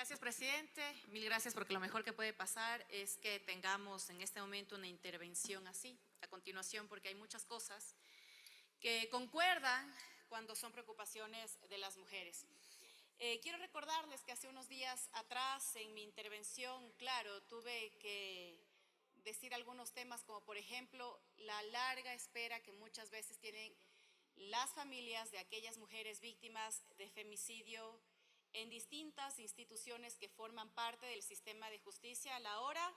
Gracias, presidente. Mil gracias, porque lo mejor que puede pasar es que tengamos en este momento una intervención así, a continuación, porque hay muchas cosas que concuerdan cuando son preocupaciones de las mujeres. Quiero recordarles que hace unos días atrás en mi intervención, claro, tuve que decir algunos temas como por ejemplo la larga espera que muchas veces tienen las familias de aquellas mujeres víctimas de femicidio en distintas instituciones que forman parte del sistema de justicia a la hora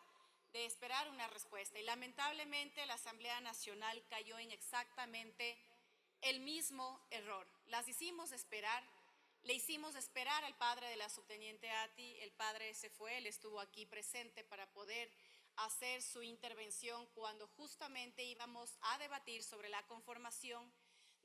de esperar una respuesta. Y lamentablemente la Asamblea Nacional cayó en exactamente el mismo error. Las hicimos esperar, le hicimos esperar al padre de la subteniente Ati, el padre se fue, él estuvo aquí presente para poder hacer su intervención cuando justamente íbamos a debatir sobre la conformación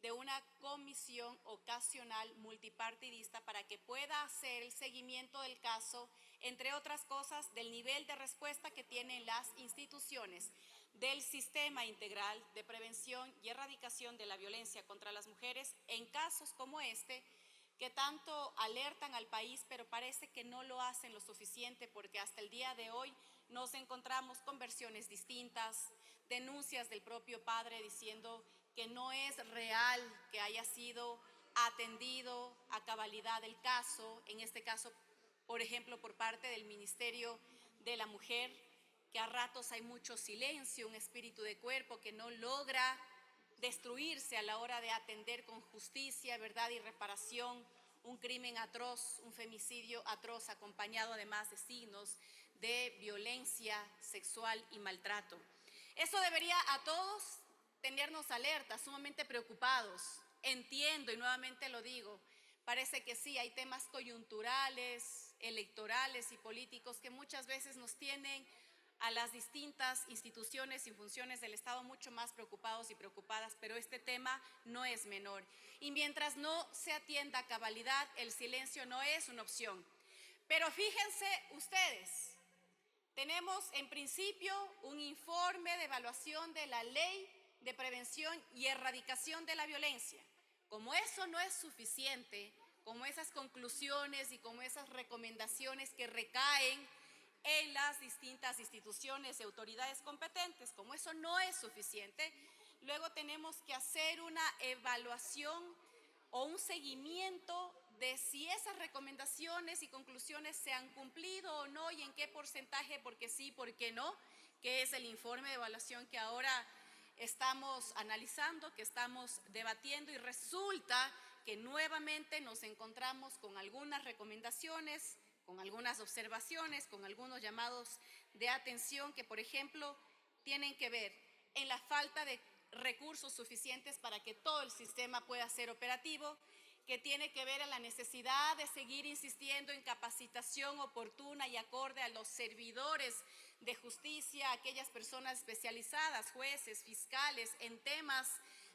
de una comisión ocasional multipartidista para que pueda hacer el seguimiento del caso, entre otras cosas, del nivel de respuesta que tienen las instituciones del sistema integral de prevención y erradicación de la violencia contra las mujeres en casos como este, que tanto alertan al país, pero parece que no lo hacen lo suficiente porque hasta el día de hoy nos encontramos con versiones distintas, denuncias del propio padre diciendo que no es real que haya sido atendido a cabalidad el caso, en este caso, por ejemplo, por parte del Ministerio de la Mujer, que a ratos hay mucho silencio, un espíritu de cuerpo que no logra destruirse a la hora de atender con justicia, verdad y reparación un crimen atroz, un femicidio atroz, acompañado además de signos de violencia sexual y maltrato. Eso debería a todos tenernos alertas, sumamente preocupados. Entiendo, y nuevamente lo digo, parece que sí, hay temas coyunturales, electorales y políticos que muchas veces nos tienen a las distintas instituciones y funciones del Estado mucho más preocupados y preocupadas, pero este tema no es menor. Y mientras no se atienda a cabalidad, el silencio no es una opción. Pero fíjense ustedes, tenemos en principio un informe de evaluación de la Ley de Prevención y Erradicación de la Violencia. Como eso no es suficiente, como esas conclusiones y como esas recomendaciones que recaen en las distintas instituciones y autoridades competentes, como eso no es suficiente, luego tenemos que hacer una evaluación o un seguimiento de si esas recomendaciones y conclusiones se han cumplido o no y en qué porcentaje, porque sí, por qué no, que es el informe de evaluación que ahora estamos analizando, que estamos debatiendo, y resulta que nuevamente nos encontramos con algunas recomendaciones, con algunas observaciones, con algunos llamados de atención que, por ejemplo, tienen que ver en la falta de recursos suficientes para que todo el sistema pueda ser operativo, que tiene que ver en la necesidad de seguir insistiendo en capacitación oportuna y acorde a los servidores de justicia, aquellas personas especializadas, jueces, fiscales, en temas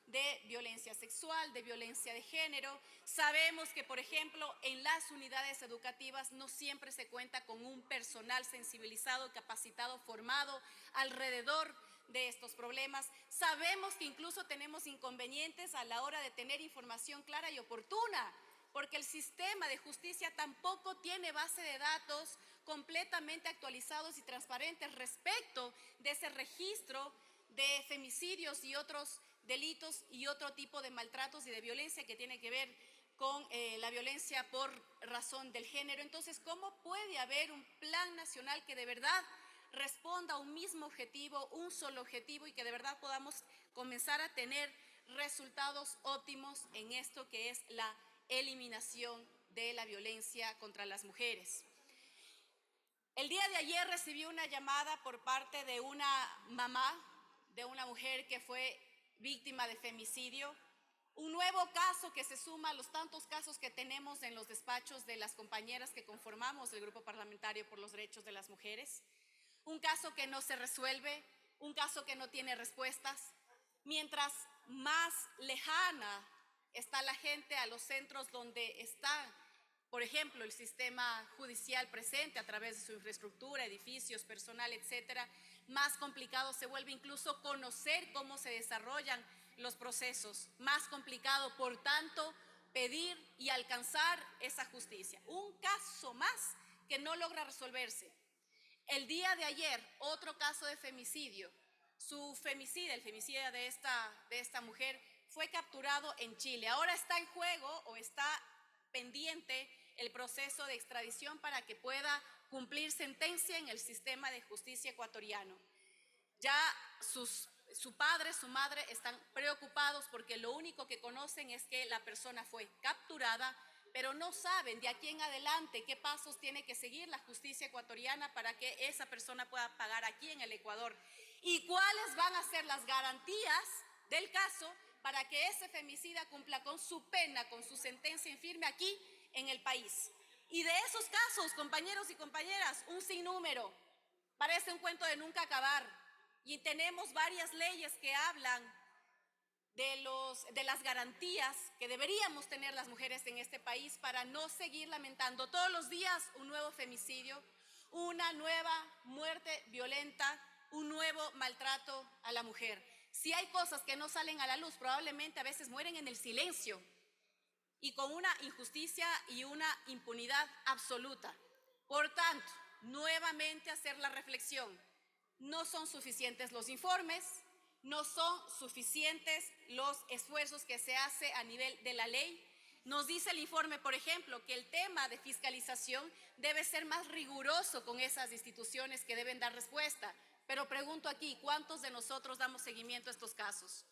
de violencia sexual, de violencia de género. Sabemos que, por ejemplo, en las unidades educativas no siempre se cuenta con un personal sensibilizado, capacitado, formado alrededor de estos problemas. Sabemos que incluso tenemos inconvenientes a la hora de tener información clara y oportuna, porque el sistema de justicia tampoco tiene base de datos completamente actualizados y transparentes respecto de ese registro de femicidios y otros delitos y otro tipo de maltratos y de violencia que tiene que ver con la violencia por razón del género. Entonces, ¿cómo puede haber un plan nacional que de verdad responda a un mismo objetivo, un solo objetivo, y que de verdad podamos comenzar a tener resultados óptimos en esto que es la eliminación de la violencia contra las mujeres? El día de ayer recibí una llamada por parte de una mamá de una mujer que fue víctima de femicidio, un nuevo caso que se suma a los tantos casos que tenemos en los despachos de las compañeras que conformamos el Grupo Parlamentario por los Derechos de las Mujeres, un caso que no se resuelve, un caso que no tiene respuestas. Mientras más lejana está la gente a los centros donde está, por ejemplo, el sistema judicial presente a través de su infraestructura, edificios, personal, etcétera, más complicado se vuelve incluso conocer cómo se desarrollan los procesos, más complicado, por tanto, pedir y alcanzar esa justicia. Un caso más que no logra resolverse. El día de ayer, otro caso de femicidio. Su femicida, el femicida de esta mujer, fue capturado en Chile. Ahora está en juego o está pendiente el proceso de extradición para que pueda cumplir sentencia en el sistema de justicia ecuatoriano. Ya su padre, su madre están preocupados porque lo único que conocen es que la persona fue capturada, pero no saben de aquí en adelante qué pasos tiene que seguir la justicia ecuatoriana para que esa persona pueda pagar aquí en el Ecuador y cuáles van a ser las garantías del caso para que ese femicida cumpla con su pena, con su sentencia en firme aquí en el país. Y de esos casos, compañeros y compañeras, un sinnúmero. Parece un cuento de nunca acabar. Y tenemos varias leyes que hablan de las garantías que deberíamos tener las mujeres en este país para no seguir lamentando todos los días un nuevo femicidio, una nueva muerte violenta, un nuevo maltrato a la mujer. Si hay cosas que no salen a la luz, probablemente a veces mueren en el silencio y con una injusticia y una impunidad absoluta. Por tanto, nuevamente hacer la reflexión. No son suficientes los informes, no son suficientes los esfuerzos que se hace a nivel de la ley. Nos dice el informe, por ejemplo, que el tema de fiscalización debe ser más riguroso con esas instituciones que deben dar respuesta. Pero pregunto aquí, ¿cuántos de nosotros damos seguimiento a estos casos?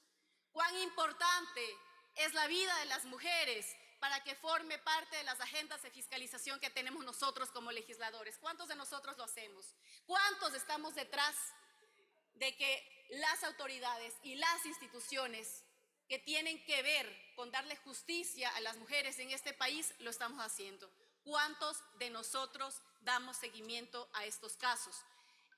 ¿Cuán importante es la vida de las mujeres para que forme parte de las agendas de fiscalización que tenemos nosotros como legisladores? ¿Cuántos de nosotros lo hacemos? ¿Cuántos estamos detrás de que las autoridades y las instituciones que tienen que ver con darle justicia a las mujeres en este país lo estamos haciendo? ¿Cuántos de nosotros damos seguimiento a estos casos?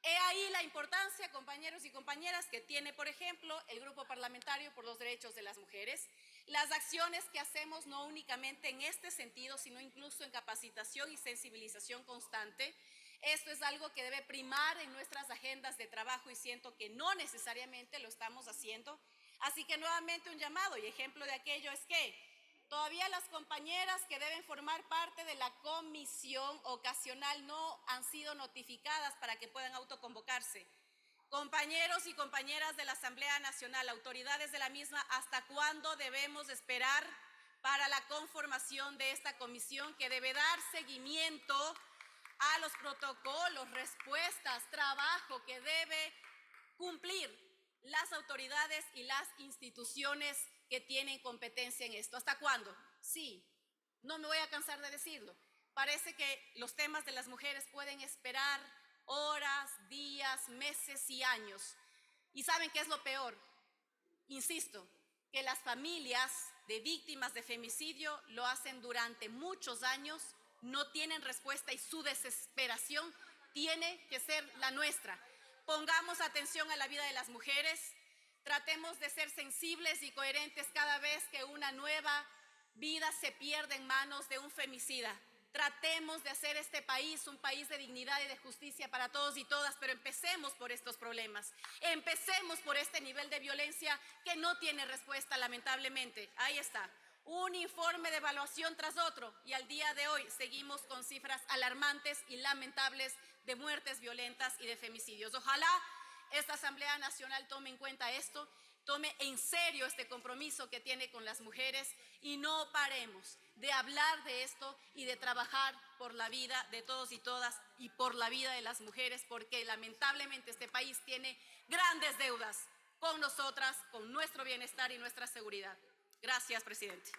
He ahí la importancia, compañeros y compañeras, que tiene, por ejemplo, el Grupo Parlamentario por los Derechos de las Mujeres, las acciones que hacemos no únicamente en este sentido, sino incluso en capacitación y sensibilización constante. Esto es algo que debe primar en nuestras agendas de trabajo y siento que no necesariamente lo estamos haciendo. Así que nuevamente un llamado y ejemplo de aquello es que todavía las compañeras que deben formar parte de la comisión ocasional no han sido notificadas para que puedan autoconvocarse. Compañeros y compañeras de la Asamblea Nacional, autoridades de la misma, ¿hasta cuándo debemos esperar para la conformación de esta comisión que debe dar seguimiento a los protocolos, respuestas, trabajo que debe cumplir las autoridades y las instituciones que tienen competencia en esto? ¿Hasta cuándo? Sí, no me voy a cansar de decirlo. Parece que los temas de las mujeres pueden esperar horas, días, meses y años. ¿Y saben qué es lo peor? Insisto, que las familias de víctimas de femicidio lo hacen durante muchos años, no tienen respuesta y su desesperación tiene que ser la nuestra. Pongamos atención a la vida de las mujeres, tratemos de ser sensibles y coherentes cada vez que una nueva vida se pierde en manos de un femicida. Tratemos de hacer este país un país de dignidad y de justicia para todos y todas, pero empecemos por estos problemas. Empecemos por este nivel de violencia que no tiene respuesta, lamentablemente. Ahí está, un informe de evaluación tras otro y al día de hoy seguimos con cifras alarmantes y lamentables de muertes violentas y de femicidios. Ojalá esta Asamblea Nacional tome en cuenta esto, tome en serio este compromiso que tiene con las mujeres y no paremos de hablar de esto y de trabajar por la vida de todos y todas y por la vida de las mujeres, porque lamentablemente este país tiene grandes deudas con nosotras, con nuestro bienestar y nuestra seguridad. Gracias, presidente.